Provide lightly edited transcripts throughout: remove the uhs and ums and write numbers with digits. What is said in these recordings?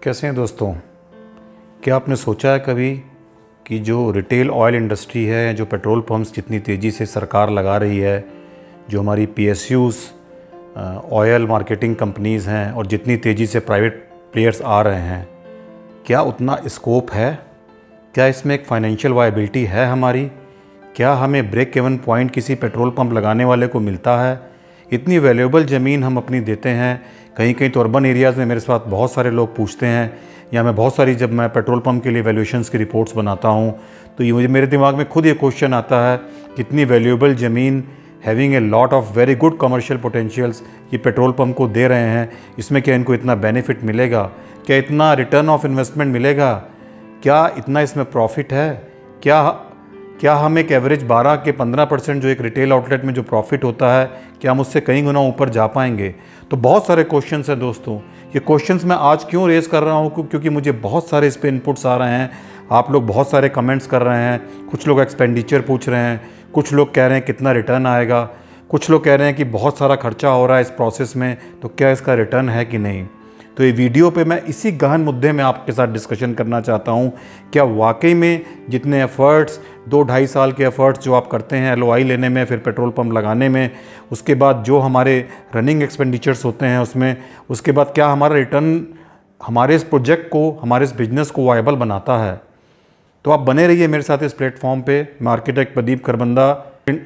कैसे हैं दोस्तों। क्या आपने सोचा है कभी कि जो रिटेल ऑयल इंडस्ट्री है, जो पेट्रोल पंप्स जितनी तेज़ी से सरकार लगा रही है, जो हमारी पीएसयूज़ ऑयल मार्केटिंग कंपनीज़ हैं और जितनी तेज़ी से प्राइवेट प्लेयर्स आ रहे हैं, क्या उतना स्कोप है? क्या इसमें एक फाइनेंशियल वायबिलिटी है हमारी? क्या हमें ब्रेक इवन पॉइंट किसी पेट्रोल पंप लगाने वाले को मिलता है? इतनी वैल्यूएबल ज़मीन हम अपनी देते हैं। कहीं कहीं तो अर्बन एरियाज़ में मेरे साथ बहुत सारे लोग पूछते हैं, या मैं बहुत सारी जब मैं पेट्रोल पंप के लिए वैल्यूएशंस की रिपोर्ट्स बनाता हूँ तो ये मुझे मेरे दिमाग में खुद ये क्वेश्चन आता है कि इतनी वैल्यूएबल ज़मीन having a lot of very good commercial potentials ये पेट्रोल पंप को दे रहे हैं, इसमें क्या इनको इतना बेनिफिट मिलेगा? क्या इतना रिटर्न ऑफ इन्वेस्टमेंट मिलेगा? क्या इतना इसमें प्रॉफिट है? क्या हम एक एवरेज 12 के 15% जो एक रिटेल आउटलेट में जो प्रॉफिट होता है, क्या हम उससे कई गुना ऊपर जा पाएंगे? तो बहुत सारे क्वेश्चंस हैं दोस्तों। ये क्वेश्चंस मैं आज क्यों रेज़ कर रहा हूँ? क्योंकि मुझे बहुत सारे इस पे इनपुट्स आ रहे हैं। आप लोग बहुत सारे कमेंट्स कर रहे हैं। कुछ लोग एक्सपेंडिचर पूछ रहे हैं, कुछ लोग कह रहे हैं कितना रिटर्न आएगा, कुछ लोग कह रहे हैं कि बहुत सारा खर्चा हो रहा है इस प्रोसेस में, तो क्या इसका रिटर्न है कि नहीं। तो ये वीडियो पे मैं इसी गहन मुद्दे में आपके साथ डिस्कशन करना चाहता हूँ। क्या वाकई में जितने एफ़र्ट्स 2-2.5 साल के एफ़र्ट्स जो आप करते हैं एलओआई लेने में, फिर पेट्रोल पंप लगाने में, उसके बाद जो हमारे रनिंग एक्सपेंडिचर्स होते हैं उसमें, उसके बाद क्या हमारा रिटर्न हमारे इस प्रोजेक्ट को, हमारे इस बिज़नेस को वायबल बनाता है? तो आप बने रहिए मेरे साथ इस प्लेटफॉर्म पे। मैं architect Pradeep Kharbanda,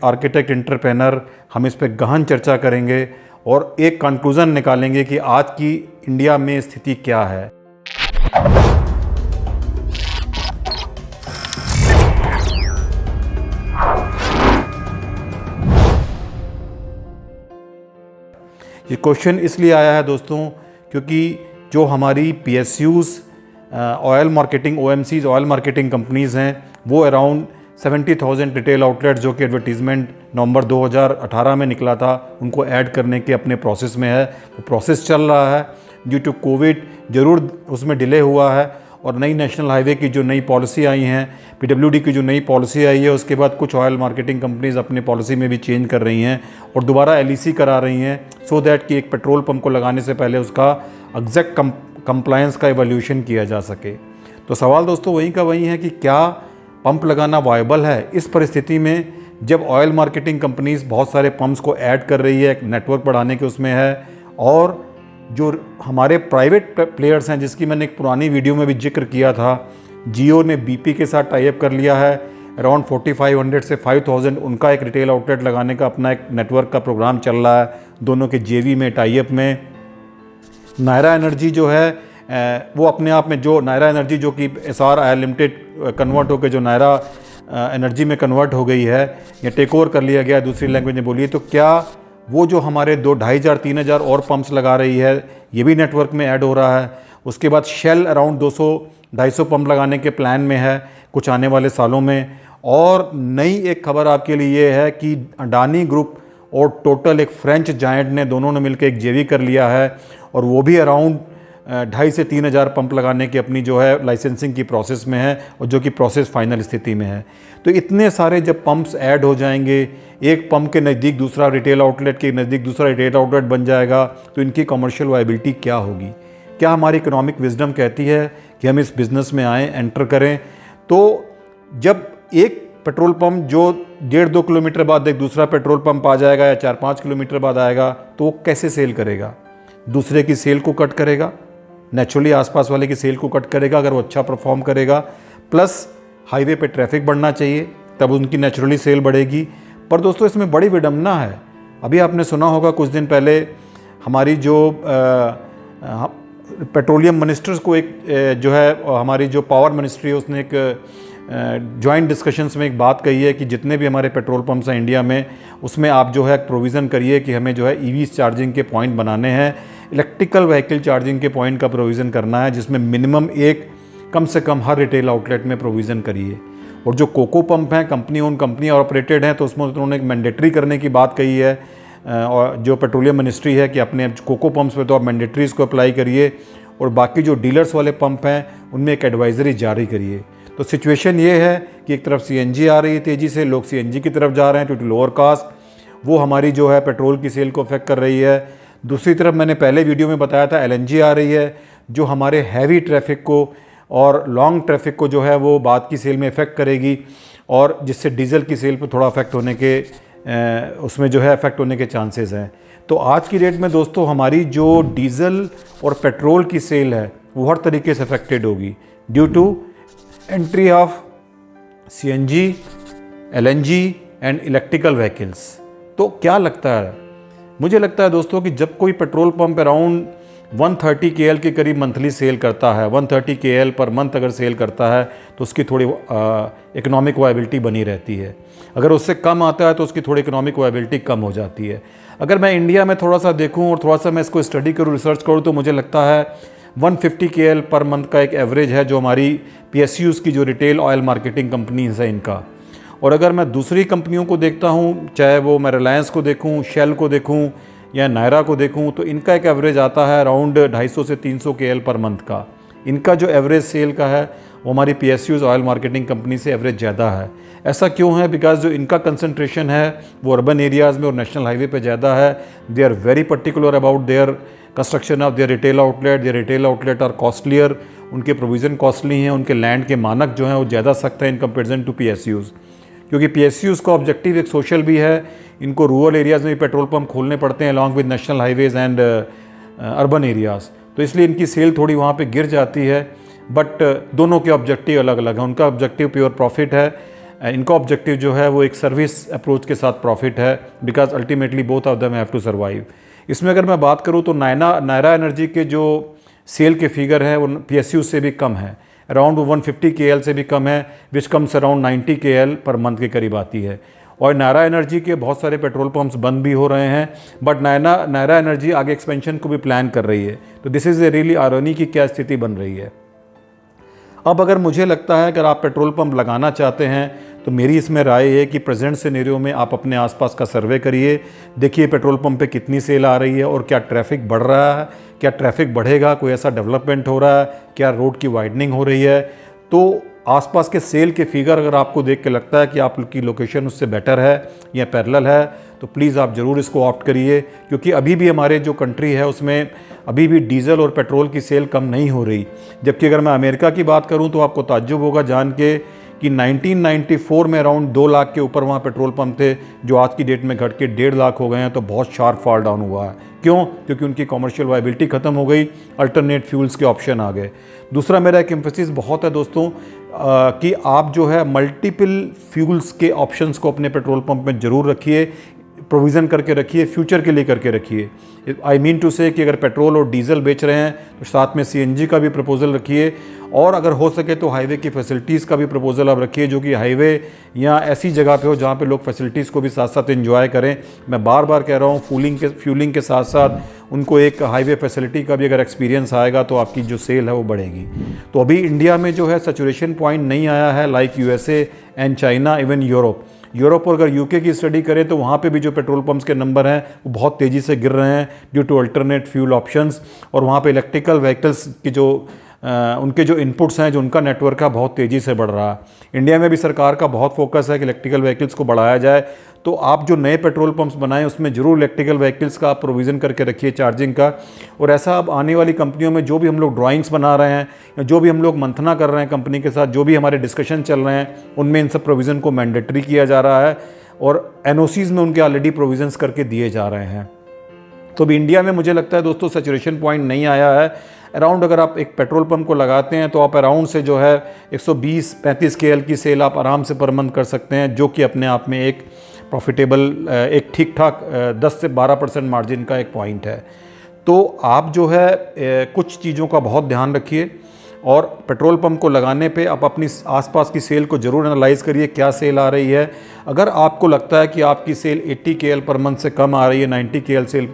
architect entrepreneur, हम इस पर गहन चर्चा करेंगे और एक कंक्लूज़न निकालेंगे कि आज की इंडिया में स्थिति क्या है। ये क्वेश्चन इसलिए आया है दोस्तों क्योंकि जो हमारी PSUs oil marketing OMCs oil marketing companies हैं, वो अराउंड 70,000 रिटेल आउटलेट्स जो कि एडवर्टीज़मेंट नवंबर 2018 में निकला था, उनको ऐड करने के अपने प्रोसेस में है। वो प्रोसेस चल रहा है। ड्यू टू कोविड ज़रूर उसमें डिले हुआ है, और नई नेशनल हाईवे की जो नई पॉलिसी आई हैं, पीडब्ल्यूडी की जो नई पॉलिसी आई है, उसके बाद कुछ ऑयल मार्केटिंग कंपनीज़ अपनी पॉलिसी में भी चेंज कर रही हैं और दोबारा एलईसी करा रही हैं, सो दैट कि एक पेट्रोल पंप को लगाने से पहले उसका एग्जैक्ट कंप्लायंस का इवैल्यूएशन किया जा सके। तो सवाल दोस्तों वहीं का वहीं है कि क्या पंप लगाना वायबल है इस परिस्थिति में, जब ऑयल मार्केटिंग कंपनीज़ बहुत सारे पंप्स को ऐड कर रही है, एक नेटवर्क बढ़ाने के उसमें है, और जो हमारे प्राइवेट प्लेयर्स हैं जिसकी मैंने एक पुरानी वीडियो में भी जिक्र किया था, जियो ने बीपी के साथ टाई अप कर लिया है। अराउंड 4500 से 5000 उनका एक रिटेल आउटलेट लगाने का अपना एक नेटवर्क का प्रोग्राम चल रहा है, दोनों के जेवी में टाई अप में। नायरा एनर्जी जो है वो अपने आप में, जो नायरा एनर्जी जो कि SRI लिमिटेड कन्वर्ट होकर जो नायरा एनर्जी में कन्वर्ट हो गई है या टेक ओवर कर लिया गया दूसरी लैंग्वेज में बोलिए, तो क्या वो जो हमारे 2,500-3,000 और पंप्स लगा रही है, ये भी नेटवर्क में ऐड हो रहा है। उसके बाद शेल अराउंड 200-250 पंप लगाने के प्लान में है कुछ आने वाले सालों में। और नई एक खबर आपके लिए ये है कि अडानी ग्रुप और टोटल एक फ्रेंच जायंट ने, दोनों ने मिलकर एक जेवी कर लिया है, और वो भी अराउंड 2,500 से 3,000 पंप लगाने की अपनी जो है लाइसेंसिंग की प्रोसेस में है, और जो कि प्रोसेस फाइनल स्थिति में है। तो इतने सारे जब पंप्स ऐड हो जाएंगे, एक पंप के नज़दीक दूसरा रिटेल आउटलेट के नज़दीक दूसरा रिटेल आउटलेट बन जाएगा, तो इनकी कमर्शियल वायबिलिटी क्या होगी? क्या हमारी इकोनॉमिक विजडम कहती है कि हम इस बिज़नेस में आएँ, एंटर करें? तो जब एक पेट्रोल पंप जो 1.5-2 किलोमीटर बाद एक दूसरा पेट्रोल पंप आ जाएगा या 4-5 किलोमीटर बाद आएगा, तो वो कैसे सेल करेगा? दूसरे की सेल को कट करेगा, नेचुरली आसपास वाले की सेल को कट करेगा अगर वो अच्छा परफॉर्म करेगा। प्लस हाईवे पे ट्रैफिक बढ़ना चाहिए, तब उनकी नेचुरली सेल बढ़ेगी। पर दोस्तों इसमें बड़ी विडंबना है। अभी आपने सुना होगा कुछ दिन पहले हमारी जो पेट्रोलियम मिनिस्टर्स को एक जो है हमारी जो पावर मिनिस्ट्री है, उसने एक जॉइंट डिस्कशंस में एक बात कही है कि जितने भी हमारे पेट्रोल पंप्स हैं इंडिया में, उसमें आप जो है प्रोविज़न करिए कि हमें जो है ईवी चार्जिंग के पॉइंट बनाने हैं, इलेक्ट्रिकल व्हीकल चार्जिंग के पॉइंट का प्रोविज़न करना है, जिसमें मिनिमम एक कम से कम हर रिटेल आउटलेट में प्रोविज़न करिए। और जो कोको पंप हैं, कंपनी ओन कंपनी ऑपरेटेड हैं, तो उसमें उन्होंने एक मैंडेटरी करने की बात कही है, और जो पेट्रोलियम मिनिस्ट्री है कि अपने कोको पंप्स पे तो आप मैंडेटरी इसको अप्लाई करिए, और बाकी जो डीलर्स वाले पंप हैं उनमें एक एडवाइजरी जारी करिए। तो सिचुएशन ये है कि एक तरफ सीएनजी आ रही है तेज़ी से, लोग सीएनजी की तरफ जा रहे हैं, क्योंकि लोअर कास्ट वो हमारी जो है पेट्रोल की सेल को अफेक्ट कर रही है। दूसरी तरफ मैंने पहले वीडियो में बताया था एलएनजी आ रही है, जो हमारे हैवी ट्रैफिक को और लॉन्ग ट्रैफिक को जो है वो बाद की सेल में इफ़ेक्ट करेगी, और जिससे डीज़ल की सेल पर थोड़ा अफेक्ट होने के उसमें जो है अफेक्ट होने के चांसेस हैं। तो आज की डेट में दोस्तों हमारी जो डीज़ल और पेट्रोल की सेल है वो हर तरीके से अफेक्टेड होगी due to entry of CNG, LNG and electrical vehicles. तो क्या लगता है, मुझे लगता है दोस्तों कि जब कोई पेट्रोल पंप अराउंड 130 KL के करीब मंथली सेल करता है, 130 KL पर मंथ अगर सेल करता है तो उसकी थोड़ी इकोनॉमिक वायबिलिटी बनी रहती है। अगर उससे कम आता है तो उसकी थोड़ी इकोनॉमिक वायबिलिटी कम हो जाती है। अगर मैं इंडिया में थोड़ा सा देखूं और थोड़ा सा मैं इसको स्टडी करूं, रिसर्च करूं, तो मुझे लगता है 150 KL पर मंथ का एक एवरेज है जो हमारी PSUs की जो रिटेल ऑयल मार्केटिंग कंपनीज है इनका। और अगर मैं दूसरी कंपनियों को देखता हूँ, चाहे वो मैं रिलायंस को देखूँ, शेल को देखूँ या नायरा को देखूँ, तो इनका एक एवरेज आता है अराउंड 250 से 300 KL पर मंथ का। इनका जो एवरेज सेल का है वो हमारी PSUs ऑयल मार्केटिंग कंपनी से एवरेज ज़्यादा है। ऐसा क्यों है? बिकॉज जो इनका कंसंट्रेशन है वो अर्बन एरियाज़ में और नेशनल हाईवे पे ज़्यादा है। They are very particular about their construction of their retail outlet. Their retail outlet are costlier, उनके प्रोविज़न कॉस्टली हैं, उनके लैंड के मानक जो हैं वो ज़्यादा सख्त हैं इन कंपेरिजन टू PSUs। क्योंकि PSUs का ऑब्जेक्टिव एक सोशल भी है, इनको रूरल एरियाज़ में भी पेट्रोल पंप खोलने पड़ते हैं along with national highways and urban areas, तो इसलिए इनकी सेल थोड़ी वहाँ पे गिर जाती है। बट दोनों के ऑब्जेक्टिव अलग अलग हैं। उनका ऑब्जेक्टिव प्योर प्रॉफिट है, इनका ऑब्जेक्टिव जो है वो एक सर्विस अप्रोच के साथ प्रॉफिट है, because ultimately both of them have to survive. इसमें अगर मैं बात करूँ तो नायरा एनर्जी के जो सेल के फिगर हैं वो PSU से भी कम है, अराउंड 150 KL से भी कम है, which comes around 90 KL per month के करीब आती है। और नायरा एनर्जी के बहुत सारे पेट्रोल पंप्स बंद भी हो रहे हैं, बट नायरा एनर्जी आगे एक्सपेंशन को भी प्लान कर रही है। तो this is a really irony की क्या स्थिति बन रही है। अब अगर मुझे लगता है अगर आप पेट्रोल पंप लगाना चाहते हैं तो मेरी इसमें राय है कि प्रेजेंट सिनेरियो में आप अपने आसपास का सर्वे करिए, देखिए पेट्रोल पंप पे कितनी सेल आ रही है और क्या ट्रैफिक बढ़ रहा है, क्या ट्रैफिक बढ़ेगा, कोई ऐसा डेवलपमेंट हो रहा है, क्या रोड की वाइडनिंग हो रही है। तो आसपास के सेल के फिगर अगर आपको देख के लगता है कि आपकी लोकेशन उससे बेटर है या पैरेलल है तो प्लीज़ आप ज़रूर इसको ऑप्ट करिए, क्योंकि अभी भी हमारे जो कंट्री है उसमें अभी भी डीजल और पेट्रोल की सेल कम नहीं हो रही। जबकि अगर मैं अमेरिका की बात करूं तो आपको ताज्जुब होगा जान के कि 1994 में अराउंड 2 लाख के ऊपर वहाँ पेट्रोल पंप थे, जो आज की डेट में घट के 1.5 लाख हो गए हैं। तो बहुत शार्प फॉल डाउन हुआ है। क्यों? क्योंकि उनकी कमर्शियल वायबिलिटी ख़त्म हो गई, अल्टरनेट फ्यूल्स के ऑप्शन आ गए। दूसरा मेरा एक एम्फेसिस बहुत है दोस्तों कि आप जो है मल्टीपल फ्यूल्स के ऑप्शंस को अपने पेट्रोल पंप में ज़रूर रखिए, प्रोविज़न करके रखिए, फ्यूचर के लिए करके रखिए। आई मीन टू से कि अगर पेट्रोल और डीजल बेच रहे हैं तो साथ में CNG का भी प्रपोजल रखिए, और अगर हो सके तो हाईवे की फैसिलिटीज़ का भी प्रपोजल आप रखिए, जो कि हाईवे या ऐसी जगह पे हो जहाँ पे लोग फैसिलिटीज़ को भी साथ साथ एंजॉय करें। मैं बार बार कह रहा हूँ फ्यूलिंग के साथ साथ उनको एक हाईवे फैसिलिटी का भी अगर एक्सपीरियंस आएगा तो आपकी जो सेल है वो बढ़ेगी। तो अभी इंडिया में जो है सैचुरेशन पॉइंट नहीं आया है like USA and China, even Europe और अगर UK की स्टडी करें तो वहाँ पे भी जो पेट्रोल पंप्स के नंबर हैं वो बहुत तेज़ी से गिर रहे हैं due to alternate fuel options. और वहाँ पे इलेक्ट्रिकल व्हीकल्स की जो उनके जो इनपुट्स हैं, जो उनका नेटवर्क है, बहुत तेज़ी से बढ़ रहा है। इंडिया में भी सरकार का बहुत फोकस है कि इलेक्ट्रिकल व्हीकल्स को बढ़ाया जाए। तो आप जो नए पेट्रोल पंप्स बनाएं उसमें ज़रूर इलेक्ट्रिकल व्हीकल्स का आप प्रोविज़न करके रखिए, चार्जिंग का। और ऐसा अब आने वाली कंपनियों में जो भी हम लोग ड्राइंग्स बना रहे हैं या जो भी हम लोग मंथना कर रहे हैं कंपनी के साथ, जो भी हमारे डिस्कशन चल रहे हैं, उनमें इन सब प्रोविज़न को मैंडेटरी किया जा रहा है और NOCs में उनके ऑलरेडी प्रोविज़न्स करके दिए जा रहे हैं। तो अभी इंडिया में मुझे लगता है दोस्तों सैचुरेशन पॉइंट नहीं आया है। अराउंड अगर आप एक पेट्रोल पंप को लगाते हैं तो आप अराउंड से जो है 120-35 KL की सेल आप आराम से पर मंथ कर सकते हैं, जो कि अपने आप में एक प्रॉफिटेबल, एक ठीक ठाक 10 से 12% मार्जिन का एक पॉइंट है। तो आप जो है कुछ चीज़ों का बहुत ध्यान रखिए और पेट्रोल पंप को लगाने पे आप अपनी आसपास की सेल को ज़रूर एनालाइज़ करिए, क्या सेल आ रही है। अगर आपको लगता है कि आपकी सेल 80 KL पर मंथ से कम आ रही है, 90 KL सेल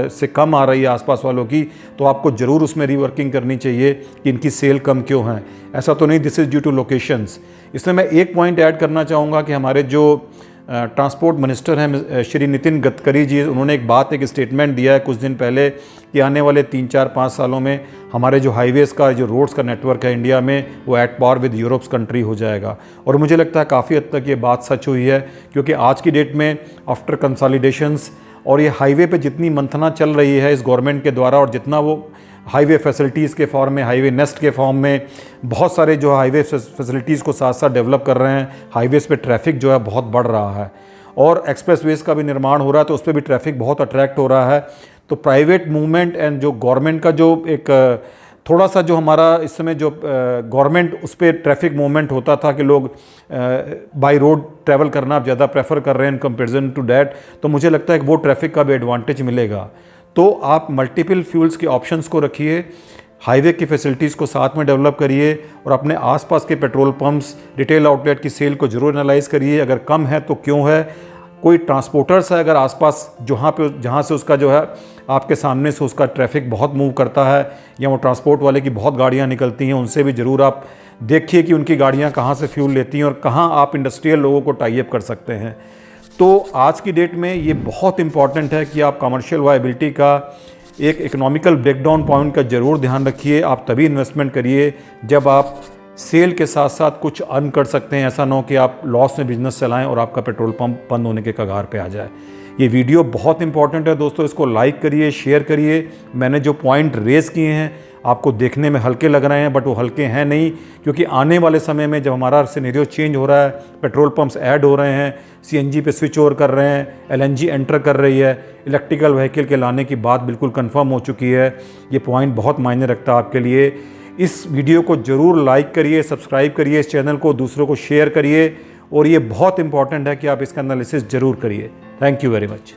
से कम आ रही है आसपास वालों की, तो आपको ज़रूर उसमें रीवर्किंग करनी चाहिए कि इनकी सेल कम क्यों है। ऐसा तो नहीं this is due to locations. इसमें मैं एक पॉइंट ऐड करना चाहूँगा कि हमारे जो ट्रांसपोर्ट मिनिस्टर हैं श्री नितिन गडकरी जी, उन्होंने एक स्टेटमेंट दिया है कुछ दिन पहले कि आने वाले 3-4-5 सालों में हमारे जो हाईवेज़ का, जो रोड्स का नेटवर्क है इंडिया में, वो at par with Europe's country हो जाएगा। और मुझे लगता है काफ़ी हद तक ये बात सच हुई है, क्योंकि आज की डेट में आफ्टर कंसोलिडेशंस और ये हाईवे पे जितनी मंथना चल रही है इस गवर्नमेंट के द्वारा, और जितना वो हाईवे फैसिलिटीज़ के फॉर्म में, हाईवे नेस्ट के फॉर्म में बहुत सारे जो हाईवे फैसिलिटीज़ को साथ साथ डेवलप कर रहे हैं, हाईवेज़ पे ट्रैफिक जो है बहुत बढ़ रहा है, और एक्सप्रेसवेज़ का भी निर्माण हो रहा है तो उस पर भी ट्रैफिक बहुत अट्रैक्ट हो रहा है। तो प्राइवेट मूवमेंट एंड जो गवर्नमेंट का जो एक थोड़ा सा जो हमारा इस समय जो गवर्नमेंट उस पर ट्रैफिक मूवमेंट होता था कि लोग बाय रोड ट्रैवल करना ज़्यादा प्रेफर कर रहे हैं इन कंपेरिजन टू डैट, तो मुझे लगता है कि वो ट्रैफिक का भी एडवांटेज मिलेगा। तो आप मल्टीपल फ्यूल्स के ऑप्शंस को रखिए, हाईवे की फैसिलिटीज़ को साथ में डेवलप करिए, और अपने आसपास के पेट्रोल पंप्स, रिटेल आउटलेट की सेल को जरूर एनालाइज करिए। अगर कम है तो क्यों है, कोई ट्रांसपोर्टर्स है अगर आसपास जहाँ से उसका जो है आपके सामने से उसका ट्रैफिक बहुत मूव करता है, या वो ट्रांसपोर्ट वाले की बहुत गाड़ियाँ निकलती हैं, उनसे भी ज़रूर आप देखिए कि उनकी गाड़ियाँ कहाँ से फ्यूल लेती हैं और कहाँ आप इंडस्ट्रियल लोगों को टाई अप कर सकते हैं। तो आज की डेट में ये बहुत इंपॉर्टेंट है कि आप कमर्शियल वायबिलिटी का एक इकोनॉमिकल ब्रेकडाउन पॉइंट का ज़रूर ध्यान रखिए। आप तभी इन्वेस्टमेंट करिए जब आप सेल के साथ साथ कुछ अर्न कर सकते हैं। ऐसा ना हो कि आप लॉस में बिजनेस चलाएं और आपका पेट्रोल पंप बंद होने के कगार पे आ जाए। ये वीडियो बहुत इंपॉर्टेंट है दोस्तों, इसको लाइक करिए, शेयर करिए। मैंने जो पॉइंट रेज़ किए हैं आपको देखने में हल्के लग रहे हैं, बट वो हल्के हैं नहीं, क्योंकि आने वाले समय में जब हमारा सिनेरियो चेंज हो रहा है, पेट्रोल पंप्स ऐड हो रहे हैं, सीएनजी पे स्विच ओवर कर रहे हैं, एलएनजी एंटर कर रही है, इलेक्ट्रिकल व्हीकल के लाने की बात बिल्कुल कंफर्म हो चुकी है। ये पॉइंट बहुत मायने रखता है आपके लिए। इस वीडियो को ज़रूर लाइक करिए, सब्सक्राइब करिए, इस चैनल को दूसरों को शेयर करिए, और ये बहुत इंपॉर्टेंट है कि आप इसका एनालिसिस ज़रूर करिए। Thank you very much.